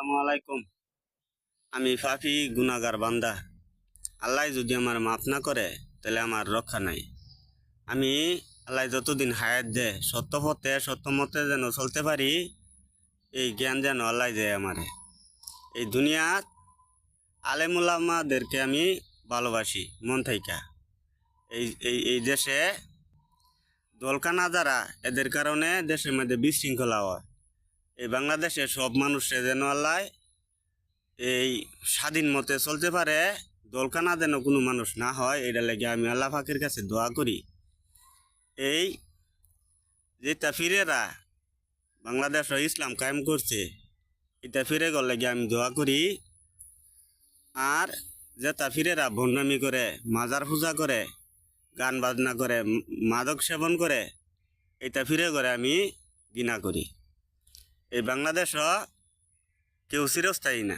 আসসালামু আলাইকুম। আমি ফাফি গুনাগার বান্দা। আল্লাহ যদি আমার মাফ না করে তাহলে আমার রক্ষা নাই। আমি আল্লাহ যতদিন হায়াত দে সত্য পথে সত্য মতে যেন চলতে পারি, এই জ্ঞান যেন আল্লাহ দেয় আমারে। এই দুনিয়াত আলেমুলামাদেরকে আমি ভালোবাসি মন থাইকা। এই দেশে দলকানা যারা এদের কারণে দেশের মধ্যে বিশৃঙ্খলা হয়। এই বাংলাদেশে সব মানুষে যেন আল্লাহ এই স্বাধীন মতে চলতে পারে, দলকানা যেন কোনো মানুষ না হয়, এটা লেগে আমি আল্লাহ পাকের কাছে দোয়া করি। এই যে তাফিরেরা বাংলাদেশ ইসলাম কায়েম করছে, এটা ফিরে গেলে গিয়ে আমি দোয়া করি। আর যে তাফিরেরা ভণ্ডামি করে, মাজার পূজা করে, গান বাজনা করে, মাদক সেবন করে, এটা ফিরে করে আমি ঘৃণা করি। এই বাংলাদেশও কেউ চিরস্থায়ী না।